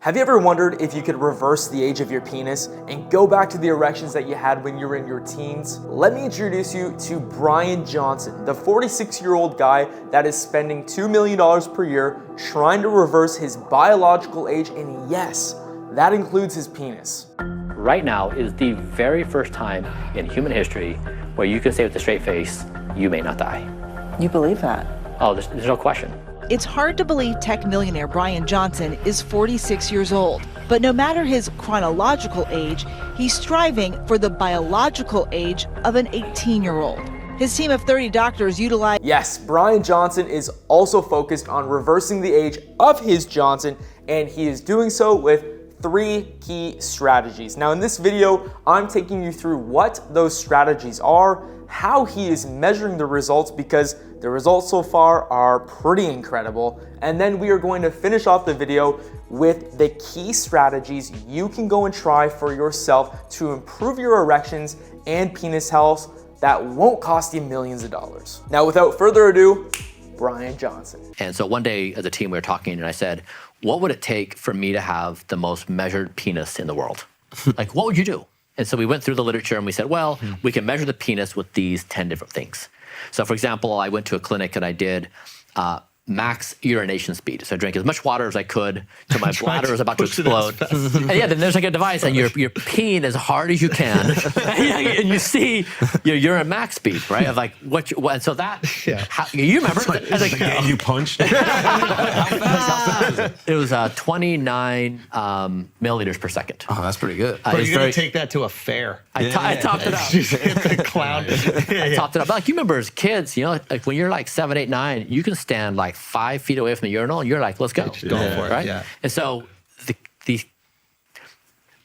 Have you ever wondered if you could reverse the age of your penis and go back to the erections that you had when you were in your teens? Let me introduce you to Bryan Johnson, the 46-year-old guy that is spending $2 million per year trying to reverse his biological age, and yes, that includes his penis. Right now is the very first time in human history where you can say with a straight face, you may not die. You believe that? Oh, there's no question. It's hard to believe tech millionaire Bryan Johnson is 46 years old. But no matter his chronological age, he's striving for the biological age of an 18-year-old. His team of 30 doctors utilize... Yes, Bryan Johnson is also focused on reversing the age of his Johnson, and he is doing so with 3 key strategies. Now in this video, I'm taking you through what those strategies are, how he is measuring the results, because the results so far are pretty incredible. And then we are going to finish off the video with the key strategies you can go and try for yourself to improve your erections and penis health that won't cost you millions of dollars. Now, without further ado, Bryan Johnson. And so one day as a team we were talking and I said, what would it take for me to have the most measured penis in the world? Like, what would you do? And so we went through the literature and we said, well, we can measure the penis with these 10 different things. So for example, I went to a clinic and I did max urination speed. So I drank as much water as I could till my bladder was about to explode. And yeah, then there's like a device and you're peeing as hard as you can. And you see your urine max speed, right? Of like and so that, you remember. It's like a game you punched. How fast is it? It was 29 milliliters per second. Oh, that's pretty good. But you're going to take that to a fair. I topped it up. Clown. I topped it up. Like you remember as kids, you know, like when you're like 7, 8, 9, you can stand like 5 feet away from the urinal and you're like, let's go. Just going for it, right? yeah. And so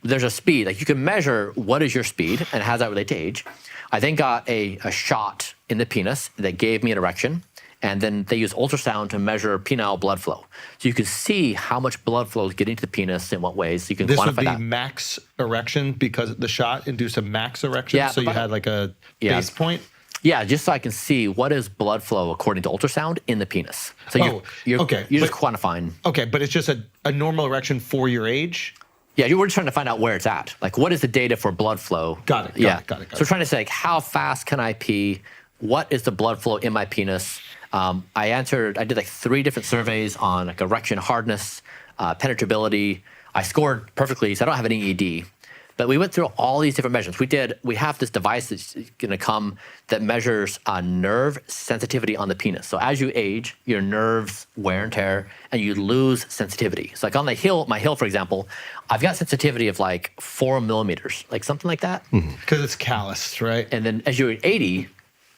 there's a speed, like you can measure what is your speed and how does that relate to age. I then got a shot in the penis that gave me an erection. And then they use ultrasound to measure penile blood flow. So you can see how much blood flow is getting to the penis in what ways. You can this quantify would be that. max erection because the shot induced a max erection. Yeah, so you had like a base point. Yeah, just so I can see what is blood flow according to ultrasound in the penis. So you're just quantifying. Okay, but it's just a normal erection for your age? Yeah, we're just trying to find out where it's at. Like, what is the data for blood flow? Got it. So we're trying to say, like, how fast can I pee? What is the blood flow in my penis? I did like 3 different surveys on like erection hardness, penetrability. I scored perfectly, so I don't have any ED. But we went through all these different measurements. We have this device that's going to come that measures nerve sensitivity on the penis. So as you age, your nerves wear and tear, and you lose sensitivity. So like on my heel, for example, I've got sensitivity of like 4 millimeters, like something like that. Because it's calloused, right? And then as you're 80,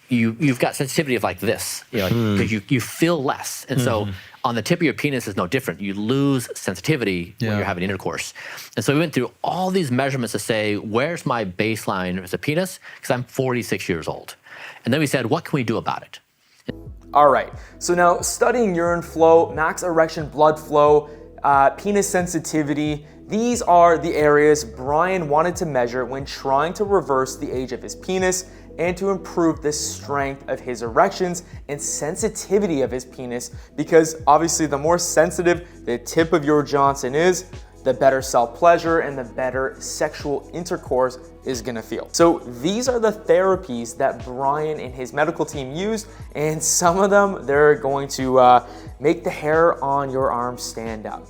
you've got sensitivity of like this, you know, because you feel less. And so on the tip of your penis is no different. You lose sensitivity when you're having intercourse. And so we went through all these measurements to say, where's my baseline as a penis? Because I'm 46 years old. And then we said, what can we do about it? All right, so now studying urine flow, max erection blood flow, penis sensitivity, these are the areas Bryan wanted to measure when trying to reverse the age of his penis and to improve the strength of his erections and sensitivity of his penis, because obviously the more sensitive the tip of your Johnson is, the better self-pleasure and the better sexual intercourse is gonna feel. So these are the therapies that Bryan and his medical team used, and some of them, they're going to make the hair on your arm stand up.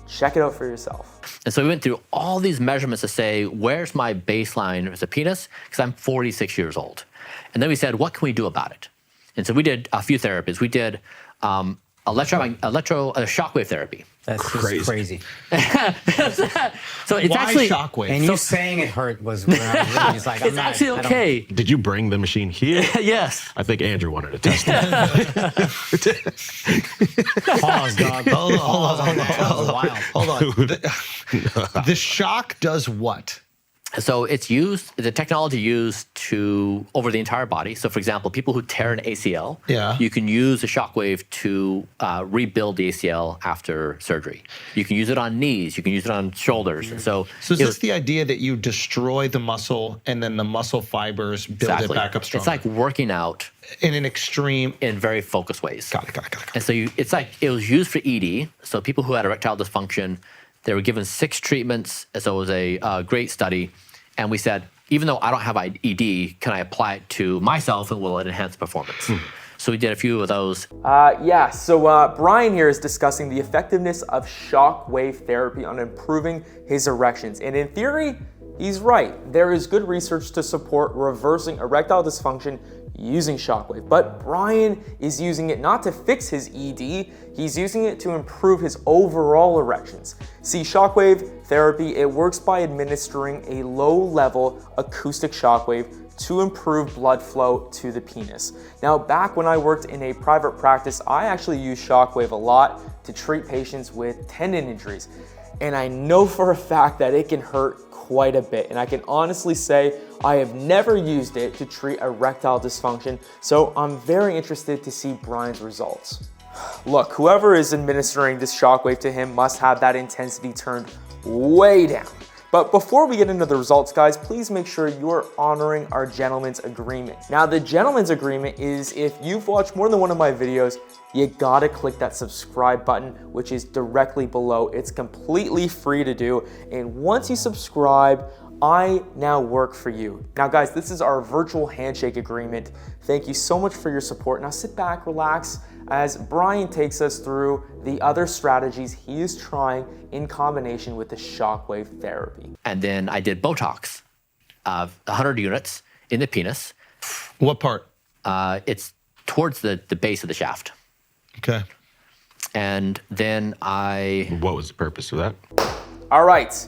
Check it out for yourself. And so we went through all these measurements to say, where's my baseline as a penis? Because I'm 46 years old. And then we said, what can we do about it? And so we did a few therapies. We did shockwave therapy. That's crazy. So it's Why actually shockwave? And you saying it hurt was when I was really just like, it's actually okay. Did you bring the machine here? Yes. I think Andrew wanted to test it. Pause, dog. Hold on. The shock does what? So it's the technology used to over the entire body. So for example, people who tear an ACL, you can use a shockwave to rebuild the ACL after surgery. You can use it on knees, you can use it on shoulders. And so is this the idea that you destroy the muscle and then the muscle fibers build it back up stronger? It's like working out in an extreme, in very focused ways. Got it. And so it's like it was used for ED. So people who had erectile dysfunction, They were given 6 treatments, so it was a great study. And we said, even though I don't have ED, can I apply it to myself and will it enhance performance? So we did a few of those. So Bryan here is discussing the effectiveness of shockwave therapy on improving his erections. And in theory, he's right. There is good research to support reversing erectile dysfunction using shockwave. But Bryan is using it not to fix his ED, he's using it to improve his overall erections. See, shockwave therapy, it works by administering a low-level acoustic shockwave to improve blood flow to the penis. Now, back when I worked in a private practice, I actually used shockwave a lot to treat patients with tendon injuries. And I know for a fact that it can hurt quite a bit. And I can honestly say I have never used it to treat erectile dysfunction, so I'm very interested to see Bryan's results. Look, whoever is administering this shockwave to him must have that intensity turned way down. But before we get into the results, guys, please make sure you're honoring our gentleman's agreement. Now, the gentleman's agreement is if you've watched more than one of my videos, you gotta click that subscribe button, which is directly below. It's completely free to do. And once you subscribe, I now work for you. Now, guys, this is our virtual handshake agreement. Thank you so much for your support. Now sit back, relax, as Bryan takes us through the other strategies he is trying in combination with the shockwave therapy. And then I did Botox, 100 units in the penis. What part? It's towards the base of the shaft. Okay. And then What was the purpose of that? All right,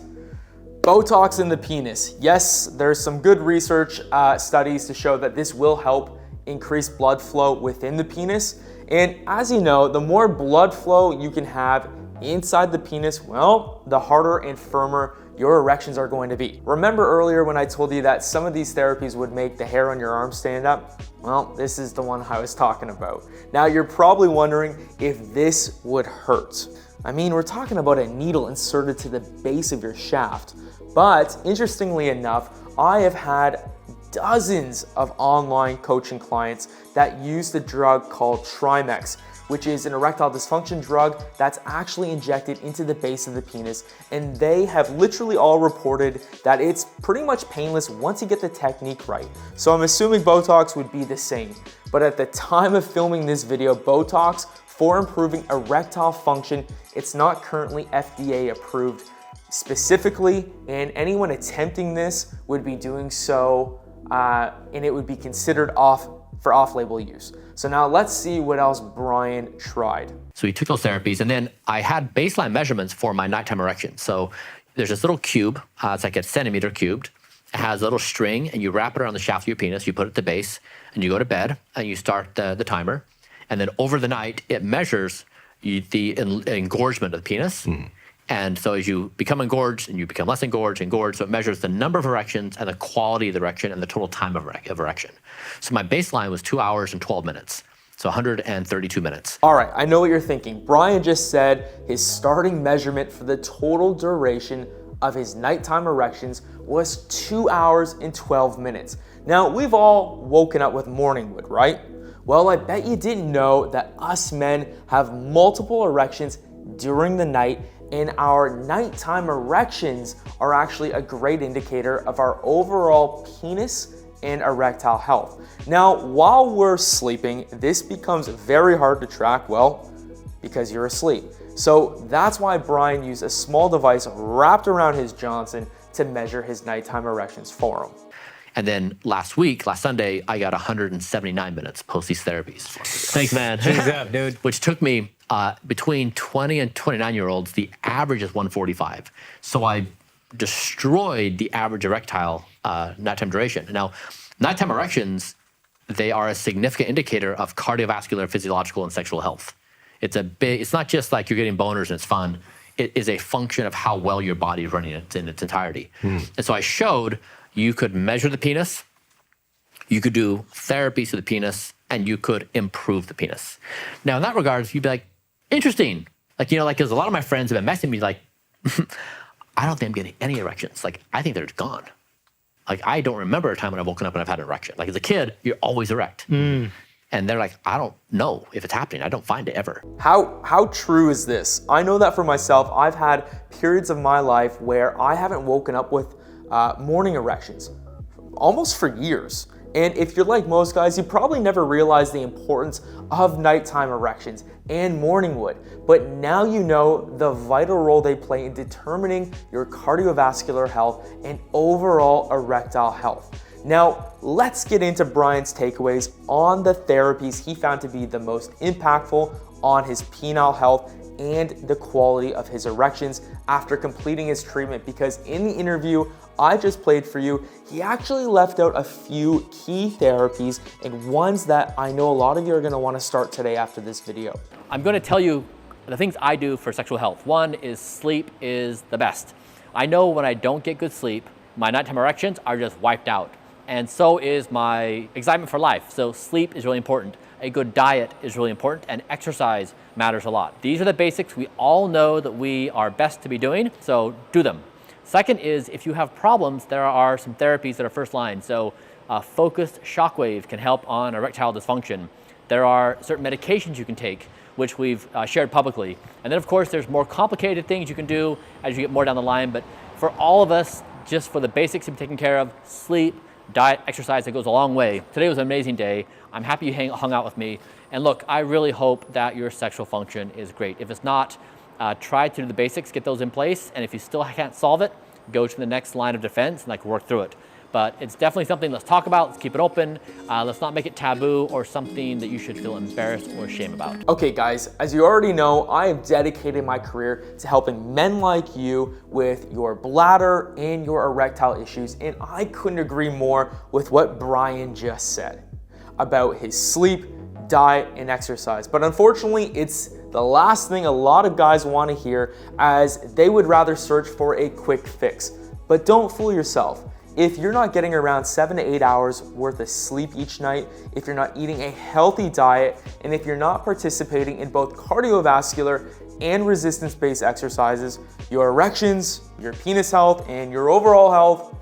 Botox in the penis. Yes, there's some good research studies to show that this will help increase blood flow within the penis. And as you know, the more blood flow you can have inside the penis, well, the harder and firmer your erections are going to be. Remember earlier when I told you that some of these therapies would make the hair on your arm stand up? Well, this is the one I was talking about. Now, you're probably wondering if this would hurt. I mean, we're talking about a needle inserted to the base of your shaft. But interestingly enough, I have had dozens of online coaching clients that use the drug called Trimex, which is an erectile dysfunction drug that's actually injected into the base of the penis. And they have literally all reported that it's pretty much painless once you get the technique right. So I'm assuming Botox would be the same. But at the time of filming this video, Botox for improving erectile function, it's not currently FDA approved specifically, and anyone attempting this would be doing so and it would be considered for off-label use. So now let's see what else Bryan tried. So we took those therapies, and then I had baseline measurements for my nighttime erection. So there's this little cube, it's like a centimeter cubed. It has a little string, and you wrap it around the shaft of your penis, you put it at the base, and you go to bed, and you start the timer. And then over the night, it measures the engorgement of the penis. And so as you become engorged and you become less engorged, so it measures the number of erections and the quality of the erection and the total time of erection. So my baseline was 2 hours and 12 minutes. So 132 minutes. All right, I know what you're thinking. Bryan just said his starting measurement for the total duration of his nighttime erections was 2 hours and 12 minutes. Now, we've all woken up with morning wood, right? Well, I bet you didn't know that us men have multiple erections during the night, and our nighttime erections are actually a great indicator of our overall penis and erectile health. Now, while we're sleeping, this becomes very hard to track, well, because you're asleep. So that's why Bryan used a small device wrapped around his Johnson to measure his nighttime erections for him. And then last Sunday, I got 179 minutes post these therapies. Thanks, man. Hands up, dude. Which took me between 20 and 29-year-olds, the average is 145. So I destroyed the average erectile nighttime duration. Now, nighttime erections, they are a significant indicator of cardiovascular, physiological, and sexual health. It's not just like you're getting boners and it's fun. It is a function of how well your body is running in its entirety. And so I showed you could measure the penis, you could do therapies to the penis, and you could improve the penis. Now, in that regard, you'd be like, interesting. Like, because a lot of my friends have been messaging me like, I don't think I'm getting any erections. Like, I think they're gone. Like, I don't remember a time when I've woken up and I've had an erection. Like, as a kid, you're always erect. And And they're like, I don't know if it's happening. I don't find it ever. How true is this? I know that for myself, I've had periods of my life where I haven't woken up with morning erections, almost for years. And if you're like most guys, you probably never realized the importance of nighttime erections and morning wood. But now you know the vital role they play in determining your cardiovascular health and overall erectile health. Now, let's get into Bryan's takeaways on the therapies he found to be the most impactful on his penile health and the quality of his erections after completing his treatment, because in the interview I just played for you, he actually left out a few key therapies and ones that I know a lot of you are gonna wanna start today after this video. I'm gonna tell you the things I do for sexual health. One is sleep is the best. I know when I don't get good sleep, my nighttime erections are just wiped out. And so is my excitement for life. So sleep is really important. A good diet is really important, and exercise matters a lot. These are the basics we all know that we are best to be doing, so do them. Second is, if you have problems, there are some therapies that are first line. So focused Shockwave can help on erectile dysfunction. There are certain medications you can take, which we've shared publicly. And then of course, there's more complicated things you can do as you get more down the line. But for all of us, just for the basics to be taken care of, sleep, diet, exercise, that goes a long way. Today was an amazing day. I'm happy you hung out with me. And look, I really hope that your sexual function is great. If it's not, try to do the basics, get those in place. And if you still can't solve it, go to the next line of defense and work through it. But it's definitely something let's talk about, let's keep it open. Let's not make it taboo or something that you should feel embarrassed or ashamed about. Okay guys, as you already know, I have dedicated my career to helping men like you with your bladder and your erectile issues, and I couldn't agree more with what Bryan just said about his sleep, diet, and exercise. But unfortunately, it's the last thing a lot of guys want to hear, as they would rather search for a quick fix. But don't fool yourself. If you're not getting around 7 to 8 hours worth of sleep each night, if you're not eating a healthy diet, and if you're not participating in both cardiovascular and resistance-based exercises, your erections, your penis health, and your overall health,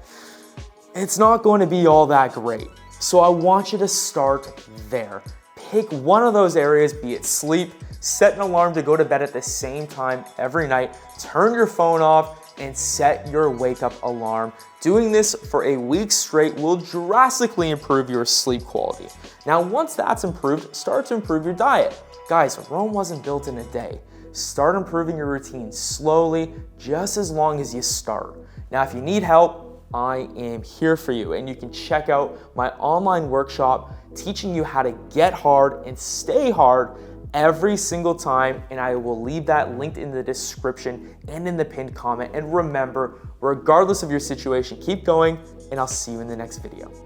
it's not going to be all that great. So I want you to start there. Pick one of those areas, be it sleep, set an alarm to go to bed at the same time every night, turn your phone off, and set your wake up alarm. Doing this for a week straight will drastically improve your sleep quality. Now, once that's improved, start to improve your diet. Guys, Rome wasn't built in a day. Start improving your routine slowly, just as long as you start. Now, if you need help, I am here for you, and you can check out my online workshop teaching you how to get hard and stay hard every single time, and I will leave that linked in the description and in the pinned comment. And remember, regardless of your situation, keep going, and I'll see you in the next video.